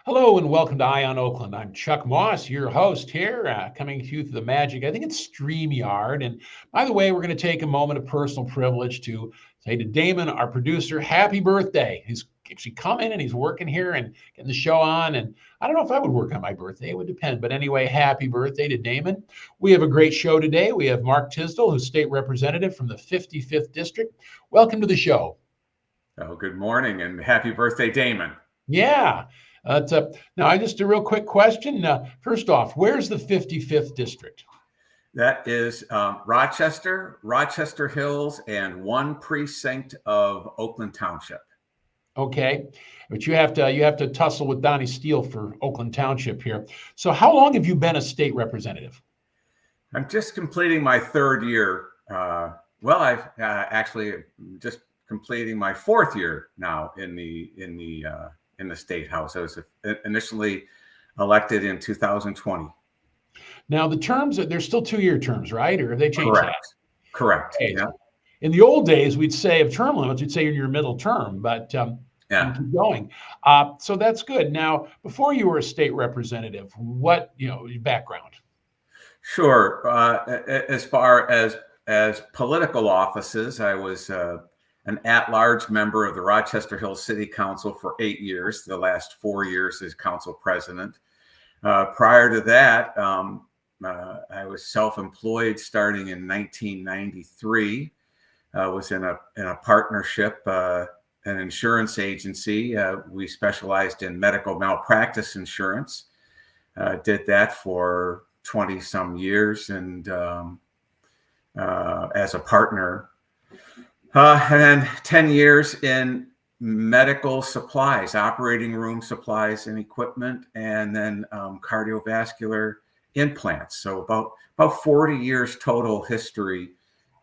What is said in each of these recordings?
Hello and welcome to Eye on Oakland. I'm Chuck Moss, your host here, coming to you through the magic. I think it's StreamYard. And by the way, we're going to take a moment of personal privilege to say to Damon, our producer, happy birthday. He's actually come in and he's working here and getting the show on. And I don't know if I would work on my birthday, it would depend. But anyway, happy birthday to Damon. We have a great show today. We have Mark Tisdel, who's state representative from the 55th District. Welcome to the show. Oh, good morning and happy birthday, Damon. Yeah. Now, just a real quick question. First off, where's the 55th District? That is Rochester Hills, and one precinct of Oakland Township. Okay, but you have to tussle with Donnie Steele for Oakland Township here. So how long have you been a state representative? I'm just completing my third year. I've actually just completing my fourth year now in the state house. I was initially elected in 2020. Now the terms, they're still 2-year terms, right? Or have they changed that? Correct. Okay. Yeah. In the old days, we'd say of term limits, we'd say you're in your middle term, but you keep going. So that's good. Now, before you were a state representative, what, your background? Sure. As far as political offices, I was an at-large member of the Rochester Hills City Council for 8 years, the last 4 years as council president. Prior to that, I was self-employed starting in 1993. Was in a partnership, an insurance agency. We specialized in medical malpractice insurance. Did that for 20 some years, and as a partner. And then 10 years in medical supplies, operating room supplies and equipment, and then cardiovascular implants. So about 40 years total history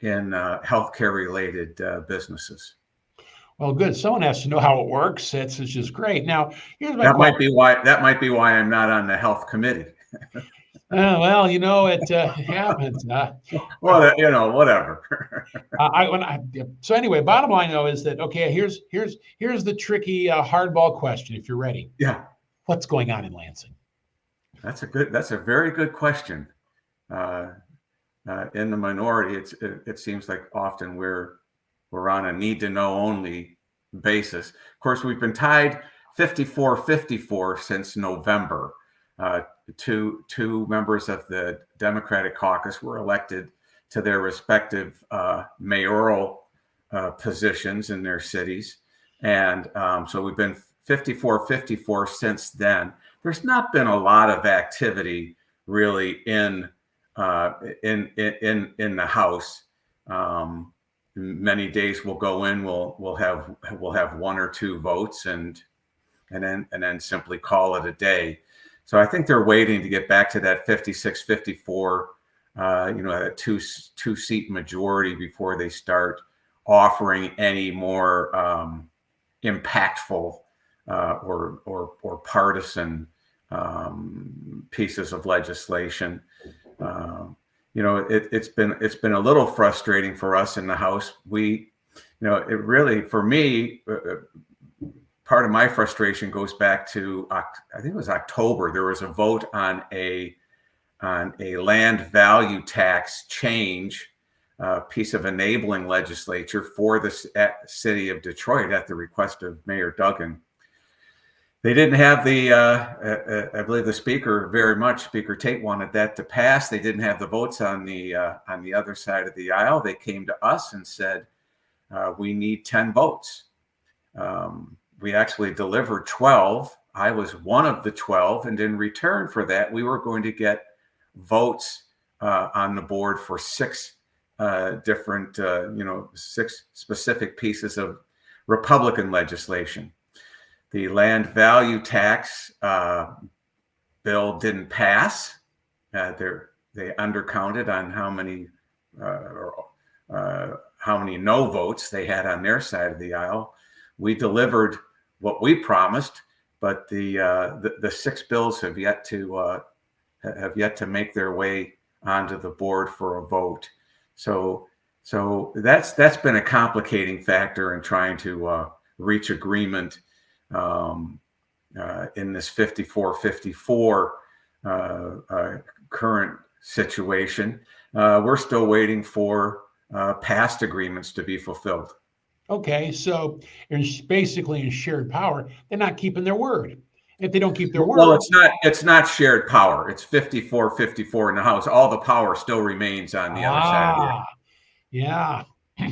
in healthcare related businesses. Well, good. Someone has to know how it works. It's just great. Now, here's my that might be why I'm not on the health committee. Well, it happens. Well, whatever. So anyway, bottom line though is that okay. Here's the tricky hardball question. If you're ready. Yeah. What's going on in Lansing? That's a very good question. In the minority, it seems like often we're on a need to know only basis. Of course, we've been tied 54-54 since November. Two members of the Democratic caucus were elected to their respective mayoral positions in their cities. And so we've been 54-54 since then. There's not been a lot of activity really in the House. Many days we'll go in, we'll have one or two votes and then simply call it a day. So I think they're waiting to get back to that 56-54, a two-seat majority before they start offering any more impactful or partisan pieces of legislation. It's been a little frustrating for us in the House. It really, for me, part of my frustration goes back to, I think it was October. There was a vote on a land value tax change, piece of enabling legislature for the city of Detroit at the request of Mayor Duggan. They didn't have I believe the Speaker Tate wanted that to pass. They didn't have the votes on the other side of the aisle. They came to us and said, we need 10 votes. We actually delivered 12. I was one of the 12. And in return for that, we were going to get votes on the board for 6 different, 6 specific pieces of Republican legislation. The land value tax bill didn't pass. They undercounted on how many no votes they had on their side of the aisle. We delivered what we promised, but the 6 bills have yet to make their way onto the board for a vote. So that's been a complicating factor in trying to reach agreement. in this 54-54 current situation. We're still waiting for past agreements to be fulfilled. Okay, so basically in shared power, they're not keeping their word. If they don't keep their word, well, it's not shared power. It's 54-54 in the House. All the power still remains on the other side of the. Yeah,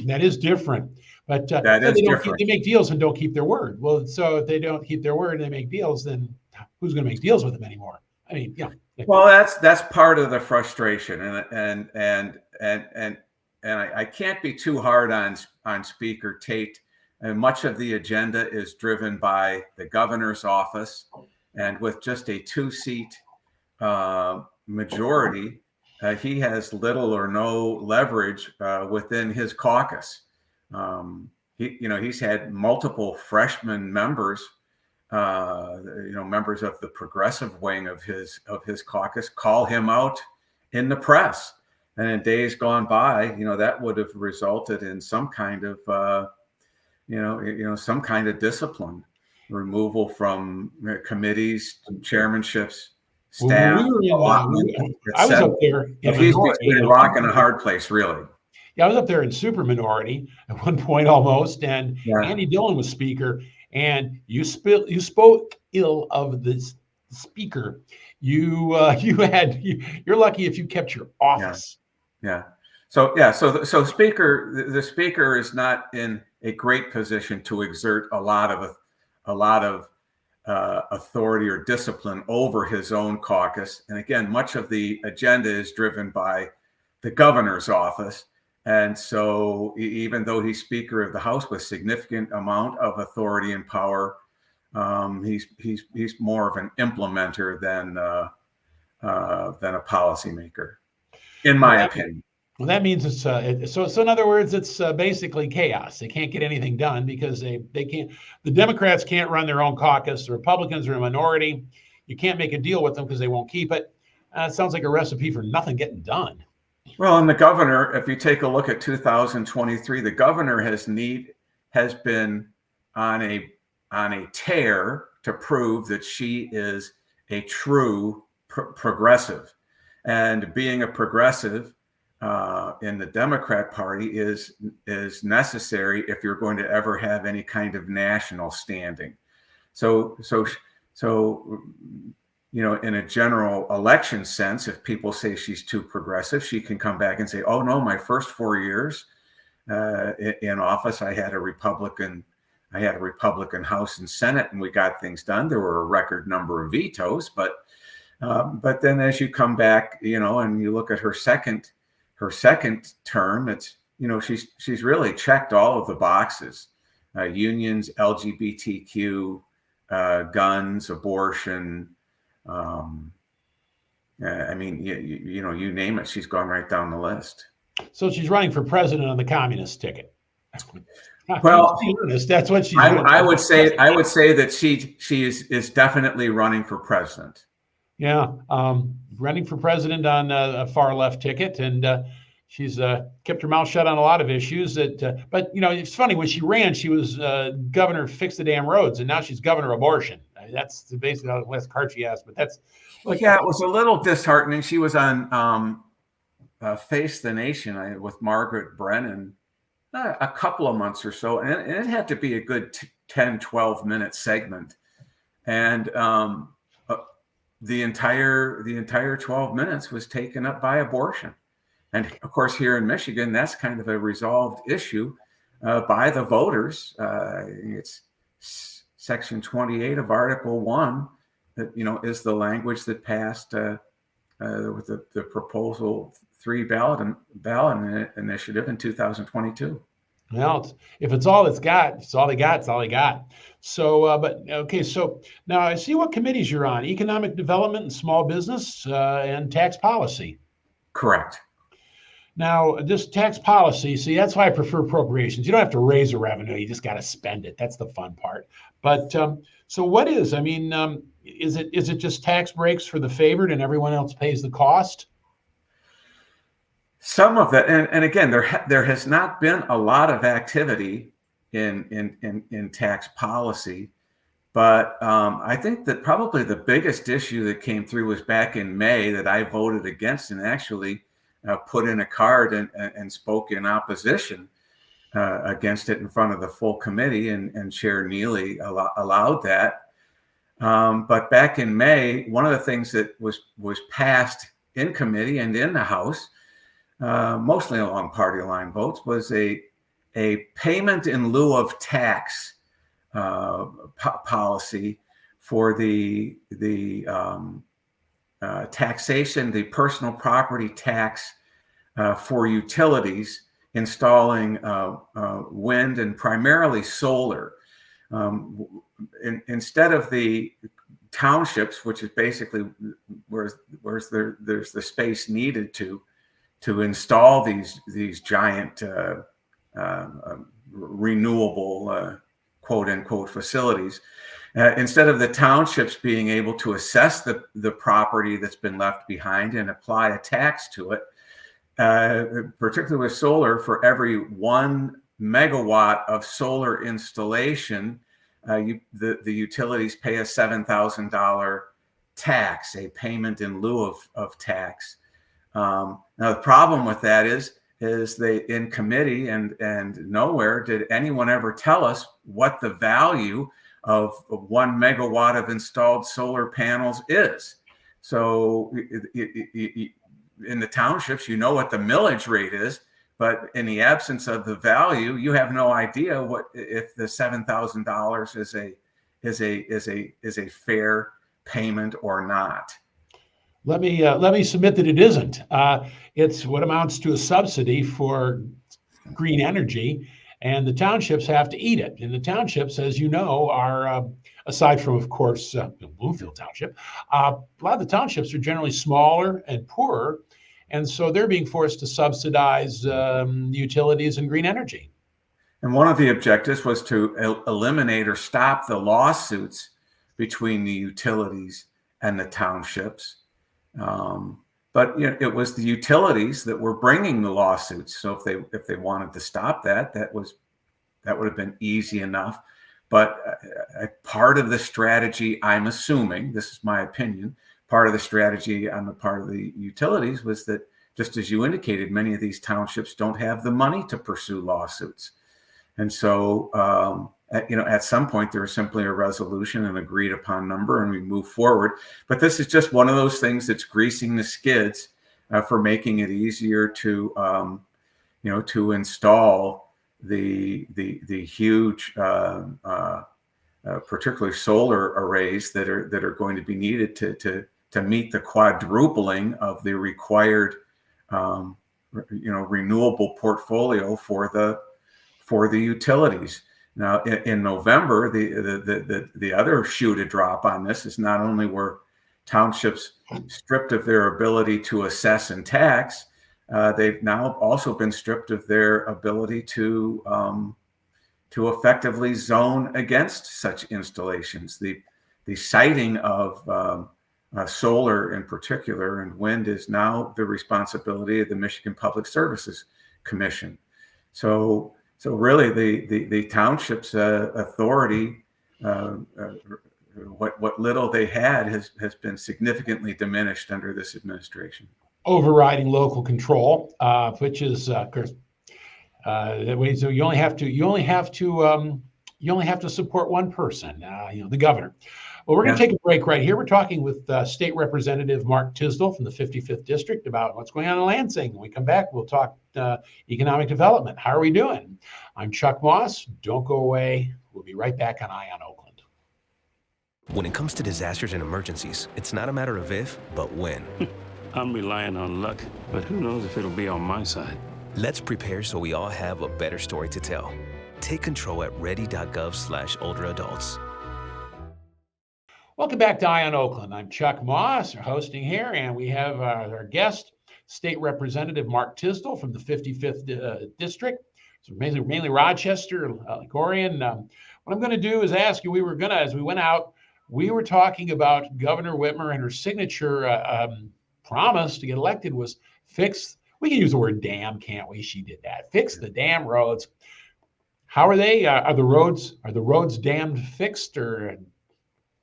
that is different. But that is different. They make deals and don't keep their word. Well, so if they don't keep their word and they make deals, then who's going to make deals with them anymore? I mean, yeah. Well, that's part of the frustration, and I can't be too hard on Speaker Tate. And much of the agenda is driven by the governor's office, and with just a 2-seat majority, he has little or no leverage within his caucus. He's had multiple freshman members, members of the progressive wing of his caucus call him out in the press. And in days gone by, that would have resulted in some kind of, some kind of discipline, removal from committees, chairmanships, staff. I was up there. He's between a rock and a hard place, really. Yeah, I was up there in super minority at one point almost, and Andy Dillon was speaker, and you spoke ill of the speaker. You're lucky if you kept your office. Yeah. So the speaker is not in a great position to exert a lot of authority or discipline over his own caucus. And again, much of the agenda is driven by the governor's office. And so even though he's Speaker of the House with significant amount of authority and power, he's more of an implementer than a policymaker, in my opinion. Well, that means it's so in other words, it's basically chaos. They can't get anything done because they can't. The Democrats can't run their own caucus. The Republicans are a minority. You can't make a deal with them because they won't keep it. It sounds like a recipe for nothing getting done. Well, and the governor, if you take a look at 2023, the governor has been on a tear to prove that she is a true progressive, and being a progressive in the Democrat Party is necessary if you're going to ever have any kind of national standing. So in a general election sense, if people say she's too progressive, she can come back and say, "Oh no, my first 4 years in office, I had a Republican House and Senate, and we got things done. There were a record number of vetoes, but then as you come back, and you look at her second term, it's she's really checked all of the boxes: unions, LGBTQ, guns, abortion. You name it, she's gone right down the list. So she's running for president on the communist ticket. Well, that's what she's. I would say that she is definitely running for president. Yeah, running for president on a far left ticket, and she's kept her mouth shut on a lot of issues. But it's funny, when she ran, she was governor, fix the damn roads, and now she's governor abortion. That's basically the last card she asked. But that's it was a little disheartening. She was on Face the Nation with Margaret Brennan a couple of months or so, and it had to be a good 10-12 minute segment, and the entire 12 minutes was taken up by abortion. And of course, here in Michigan, that's kind of a resolved issue by the voters. It's Section 28 of Article 1 that is the language that passed with the Proposal 3 ballot initiative in 2022. Well, if it's all it's got, it's all they got. It's all they got. So, okay. So now I see what committees you're on: economic development and small business, and tax policy. Correct. Now, this tax policy, see, that's why I prefer appropriations. You don't have to raise the revenue; you just got to spend it. That's the fun part. But so, what is? I mean, is it just tax breaks for the favored and everyone else pays the cost? Some of that, and again, there has not been a lot of activity in tax policy But I think that probably the biggest issue that came through was back in May that I voted against and actually put in a card and spoke in opposition against it in front of the full committee, and Chair Neely allowed that. But back in May, one of the things that was passed in committee and in the House, mostly along party line votes, was a payment in lieu of tax policy for the taxation, the personal property tax for utilities installing wind and primarily solar. Instead of the townships, which is basically where's there's the space needed to install these giant renewable quote unquote facilities, instead of the townships being able to assess the property that's been left behind and apply a tax to it, particularly with solar, for every 1 megawatt of solar installation, the utilities pay a $7,000 tax, a payment in lieu of tax. Now the problem with that is they, in committee and nowhere did anyone ever tell us what the value of 1 megawatt of installed solar panels is. So in the townships, you know what the millage rate is, but in the absence of the value, you have no idea what if the $7,000 is a fair payment or not. Let me submit that it isn't. It's what amounts to a subsidy for green energy, and the townships have to eat it. And the townships, as you know, are aside from, of course, Bloomfield Township, a lot of the townships are generally smaller and poorer, and so they're being forced to subsidize utilities and green energy. And one of the objectives was to eliminate or stop the lawsuits between the utilities and the townships. But it was the utilities that were bringing the lawsuits. So if they wanted to stop that would have been easy enough. But part of the strategy, I'm assuming, this is my opinion, part of the strategy on the part of the utilities was that, just as you indicated, many of these townships don't have the money to pursue lawsuits. And so, at some point, there was simply a resolution, an agreed upon number, and we move forward. But this is just one of those things that's greasing the skids for making it easier to, to install the huge, particularly solar arrays that are going to be needed to meet the quadrupling of the required, renewable portfolio for the utilities. Now, in November, the other shoe to drop on this is not only were townships stripped of their ability to assess and tax, they've now also been stripped of their ability to effectively zone against such installations. The siting of solar in particular and wind is now the responsibility of the Michigan Public Services Commission. So really, the township's authority, what little they had, has been significantly diminished under this administration. Overriding local control, which is, of course, that way. So you only have to support one person, the governor. Well, we're going to take a break right here. We're talking with State Representative Mark Tisdel from the 55th District about what's going on in Lansing. When we come back, we'll talk economic development. How are we doing? I'm Chuck Moss. Don't go away. We'll be right back on Eye on Oakland. When it comes to disasters and emergencies, it's not a matter of if, but when. I'm relying on luck, but who knows if it'll be on my side. Let's prepare so we all have a better story to tell. Take control at ready.gov/olderadults. Welcome back to Eye on Oakland. I'm Chuck Moss, hosting here, and we have our guest, State Representative Mark Tisdel from the 55th District. So mainly Rochester, Corrigan. What I'm going to do is ask you, as we went out, we were talking about Governor Whitmer and her signature promise to get elected was fix. We can use the word dam, can't we? She did that. Fix the damn roads. How are they? Are the roads dammed fixed, or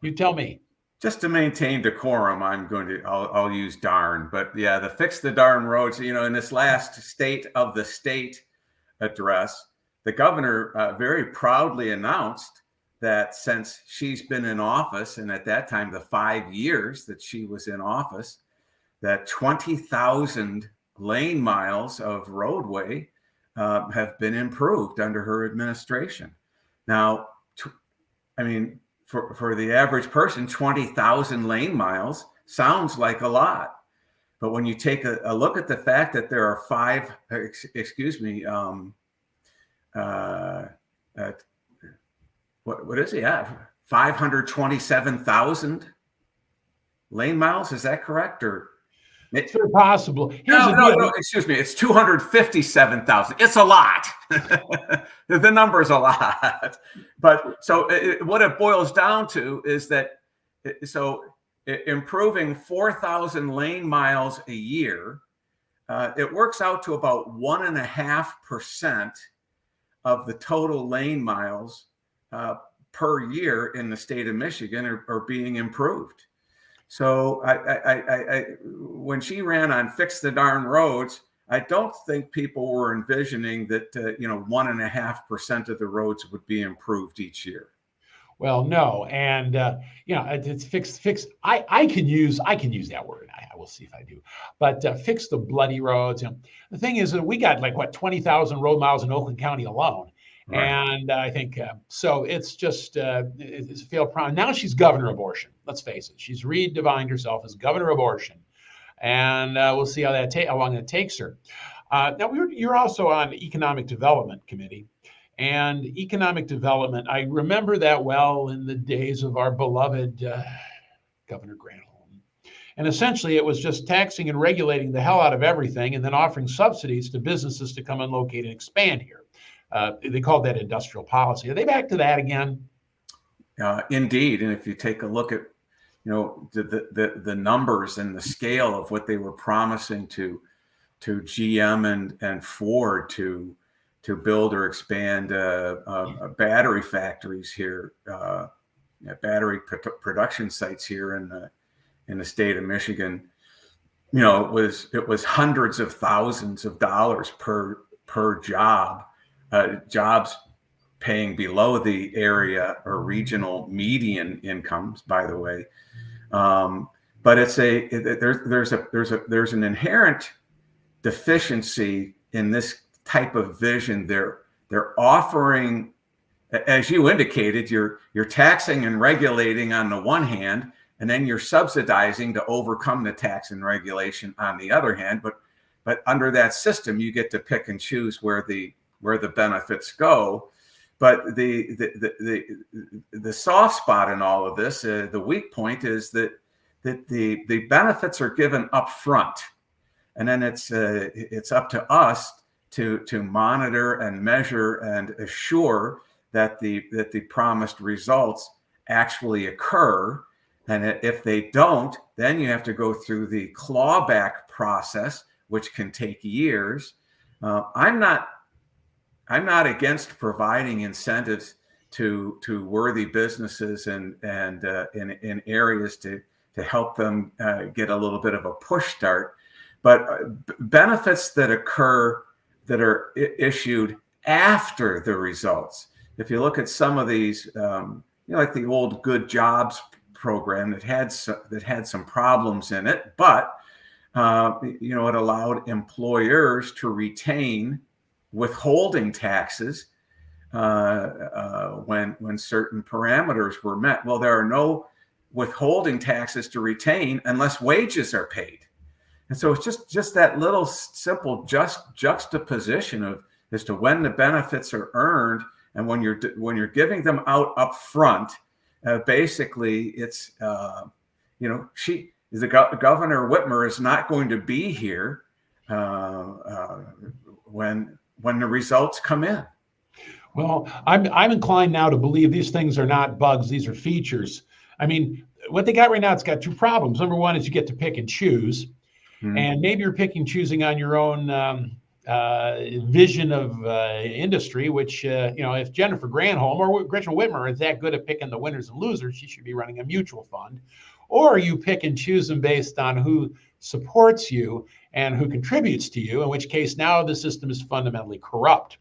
You tell me. Just to maintain decorum, I'll use darn. But yeah, the fix the darn roads, in this last state of the state address, the governor very proudly announced that since she's been in office, and at that time, the 5 years that she was in office, that 20,000 lane miles of roadway have been improved under her administration. Now, for the average person, 20,000 lane miles sounds like a lot. But when you take a look at the fact that there are 527,000 lane miles. Is that correct? Or it's very possible. No, excuse me. It's 257,000. It's a lot. The number is a lot. But so what it boils down to is that improving 4,000 lane miles a year, it works out to about 1.5% of the total lane miles per year in the state of Michigan are being improved. So when she ran on Fix the Darn Roads, I don't think people were envisioning that 1.5% of the roads would be improved each year. Well, no, and it's fix. I can use that word. I will see if I do, but fix the bloody roads. The thing is that we got 20,000 road miles in Oakland County alone. Right. And I think so. It's just it's a failed promise. Now she's governor abortion. Let's face it. She's redefined herself as governor abortion, and we'll see how long that takes her. Now you're also on the Economic Development Committee, and economic development. I remember that well in the days of our beloved Governor Granholm. And essentially, it was just taxing and regulating the hell out of everything, and then offering subsidies to businesses to come and locate and expand here. They called that industrial policy. Are they back to that again? Indeed. And if you take a look at, the numbers and the scale of what they were promising to GM and Ford to build or expand battery factories here, battery production sites here in the state of Michigan, it was hundreds of thousands of dollars per job. Jobs paying below the area or regional median incomes, by the way. But there's an inherent deficiency in this type of vision. They're offering, as you indicated, you're taxing and regulating on the one hand, and then you're subsidizing to overcome the tax and regulation on the other hand. But under that system, you get to pick and choose where the benefits go. But the soft spot in all of this, the weak point, is that the benefits are given up front, and then it's up to us to monitor and measure and assure that the promised results actually occur. And if they don't, then you have to go through the clawback process, which can take years. I'm not against providing incentives to worthy businesses and in areas to help them get a little bit of a push start, but benefits that occur that are issued after the results. If you look at some of these, like the old Good Jobs program that had some problems in it, but it allowed employers to retain withholding taxes when certain parameters were met. Well, there are no withholding taxes to retain unless wages are paid. And so it's just that little simple juxtaposition as to when the benefits are earned and when you're giving them out up front. Basically, it's Governor Whitmer is not going to be here when the results come in. Well, I'm inclined now to believe these things are not bugs; these are features. I mean, what they got right now, it's got two problems. Number one is you get to pick and choose, and maybe you're choosing on your own vision of industry, which, if Jennifer Granholm or Gretchen Whitmer is that good at picking the winners and losers, she should be running a mutual fund. Or you pick and choose them based on who supports you and who contributes to you, in which case now the system is fundamentally corrupt.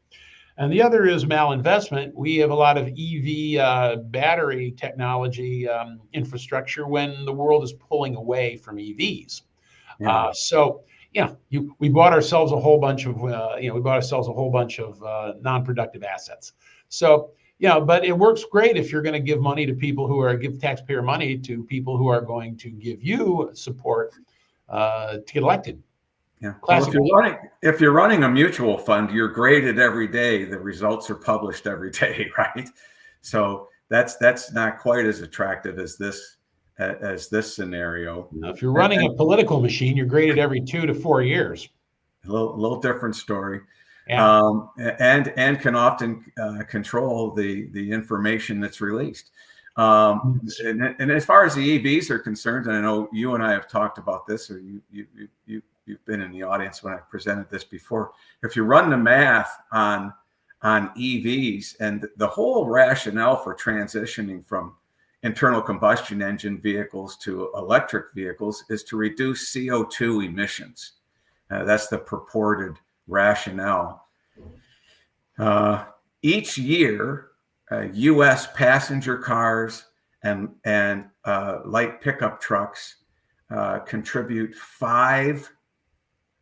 And the other is malinvestment. We have a lot of EV battery technology infrastructure when the world is pulling away from EVs. Yeah. We bought ourselves a whole bunch of non-productive assets. So, but it works great if you're going to give money to people give taxpayer money to people who are going to give you support to get elected. Yeah. Well, if you're running a mutual fund, you're graded every day. The results are published every day, right? So that's not quite as attractive as this scenario. Now, if you're running a political machine, you're graded every 2 to 4 years. A little different story. Yeah. And can often control the information that's released. And as far as the EVs are concerned, and I know you and I have talked about this, or you've been in the audience when I presented this before. If you run the math on EVs and the whole rationale for transitioning from internal combustion engine vehicles to electric vehicles is to reduce CO2 emissions. That's the purported rationale. Each year, U.S. passenger cars and light pickup trucks contribute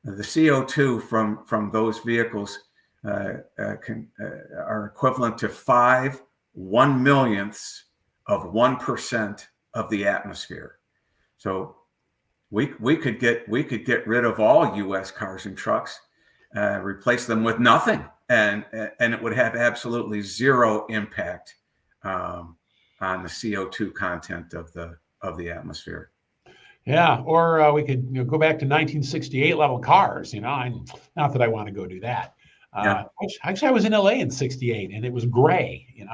the CO2 from those vehicles are equivalent to 1/millionths of 1% of the atmosphere. So we could get rid of all U.S. cars and trucks, replace them with nothing, and it would have absolutely zero impact on the CO2 content of the atmosphere. Yeah, or we could go back to 1968 level cars. Not that I want to go do that. Actually, I was in LA in '68, and it was gray. It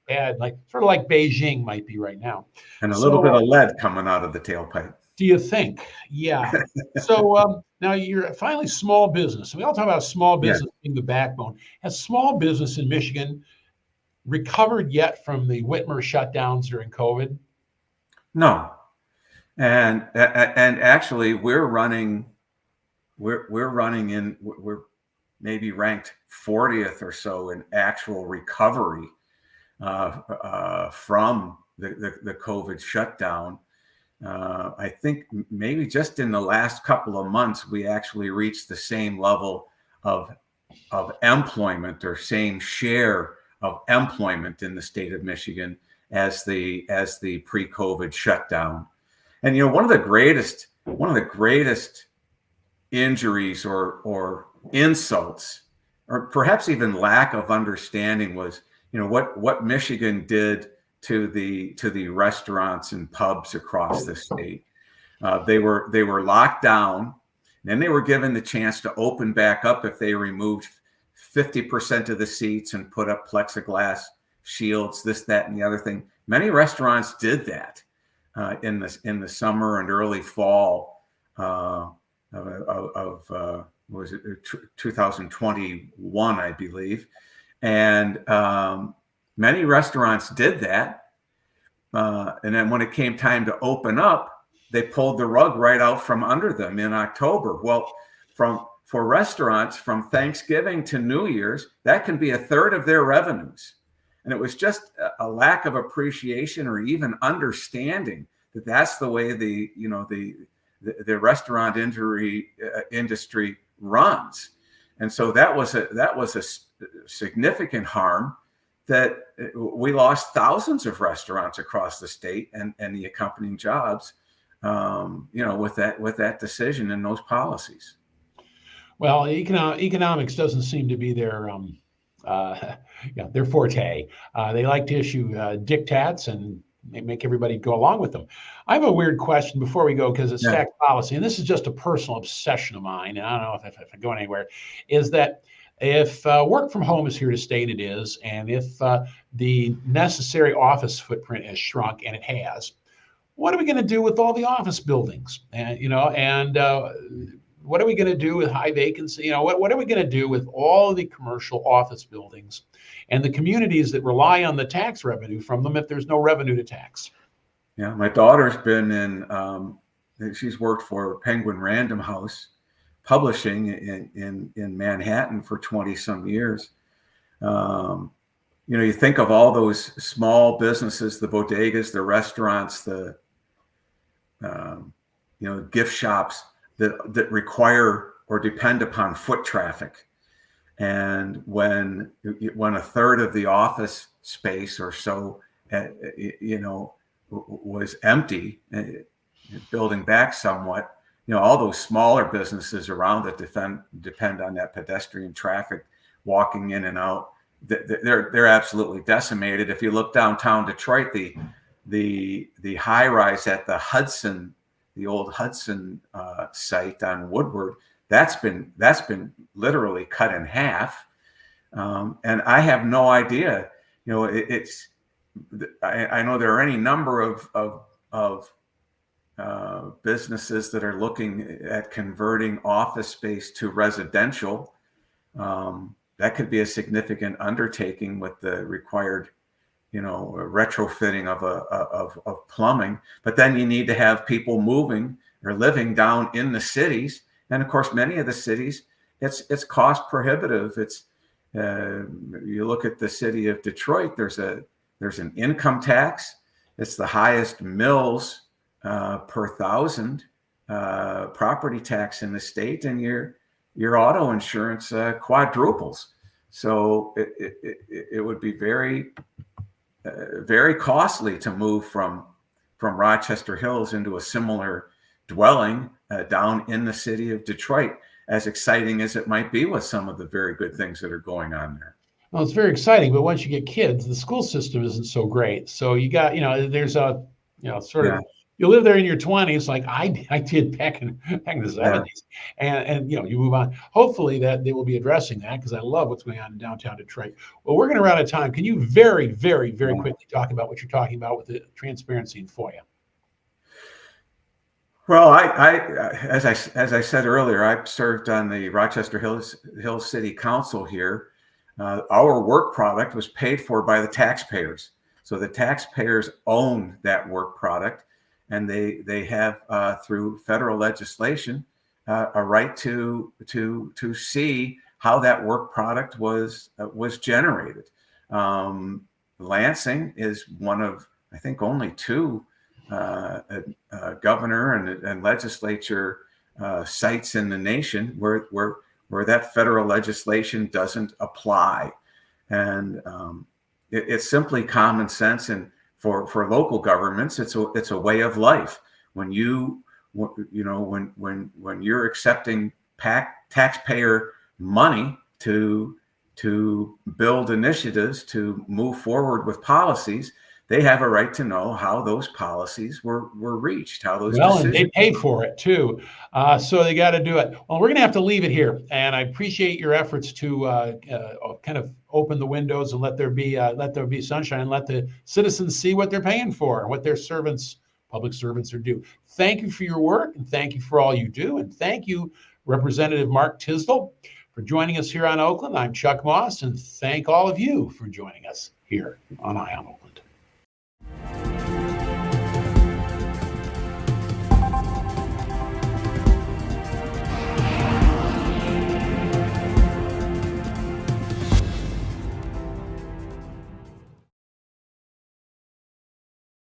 had sort of like Beijing might be right now, and a little bit of lead coming out of the tailpipe. Do you think? Yeah. So now you're finally small business. We all talk about small business being the backbone. Has small business in Michigan recovered yet from the Whitmer shutdowns during COVID? No. And actually we're maybe ranked 40th or so in actual recovery from the COVID shutdown. I think maybe just in the last couple of months, we actually reached the same level of employment, or same share of employment in the state of Michigan as the pre-COVID shutdown. And one of the greatest injuries or insults, or perhaps even lack of understanding, was what Michigan did to the restaurants and pubs across the state. They were locked down, and then they were given the chance to open back up if they removed 50% of the seats and put up plexiglass shields, this, that, and the other thing. Many restaurants did that in the summer and early fall of 2021, I believe, and many restaurants did that. And then when it came time to open up, they pulled the rug right out from under them in October. Well, for restaurants, from Thanksgiving to New Year's, that can be a third of their revenues. And it was just a lack of appreciation or even understanding that that's the way the restaurant industry runs. And so that was a significant harm, that we lost thousands of restaurants across the state and the accompanying jobs, with that decision and those policies. Well, economics doesn't seem to be their forte. They like to issue diktats and make everybody go along with them. I have a weird question before we go, because it's tax policy, and this is just a personal obsession of mine, and I don't know if I'm going anywhere, is that if work from home is here to stay, and it is, and if the necessary office footprint has shrunk, and it has, what are we going to do with all the office buildings? And What are we going to do with high vacancy? You know, what are we going to do with all of the commercial office buildings and the communities that rely on the tax revenue from them if there's no revenue to tax? Yeah, my daughter's been she's worked for Penguin Random House Publishing in Manhattan for 20 some years. You think of all those small businesses, the bodegas, the restaurants, the gift shops that require or depend upon foot traffic. And when a third of the office space or so, was empty, building back somewhat, all those smaller businesses around that depend on that pedestrian traffic walking in and out, they're absolutely decimated. If you look downtown Detroit, the high rise at the Hudson, the old Hudson site on Woodward, that's been literally cut in half. And I have no idea. I know there are any number of businesses that are looking at converting office space to residential. That could be a significant undertaking with the required, retrofitting of plumbing. But then you need to have people moving or living down in the cities, and of course, many of the cities, it's cost prohibitive. It's you look at the city of Detroit. There's an income tax. It's the highest mills per thousand property tax in the state, and your auto insurance quadruples. So it would be very, very costly to move from Rochester Hills into a similar dwelling down in the city of Detroit, as exciting as it might be with some of the very good things that are going on there. Well, it's very exciting, but once you get kids, the school system isn't so great. So you got, there's a, sort of, you live there in your 20s, like I did back in the 70s, and you move on. Hopefully that they will be addressing that, because I love what's going on in downtown Detroit. Well, we're going to run out of time. Can you very, very, very quickly talk about what you're talking about with the transparency in FOIA? Well, as I said earlier, I served on the Rochester Hills City Council here. Our work product was paid for by the taxpayers. So the taxpayers own that work product, and they have through federal legislation a right to see how that work product was generated. Lansing is one of, I think, only two governor and legislature sites in the nation where that federal legislation doesn't apply. And it's simply common sense. And for local governments, it's a way of life. When when you're accepting taxpayer money to build initiatives, to move forward with policies, they have a right to know how those policies were reached, how those decisions. And they paid for it too, so they got to do it. Well, we're going to have to leave it here, and I appreciate your efforts to kind of open the windows and let there be sunshine, let the citizens see what they're paying for and what their public servants are due. Thank you for your work, and thank you for all you do, and thank you, Representative Mark Tisdel, for joining us here on Oakland. I'm Chuck Moss, and thank all of you for joining us here on Eye on Oakland.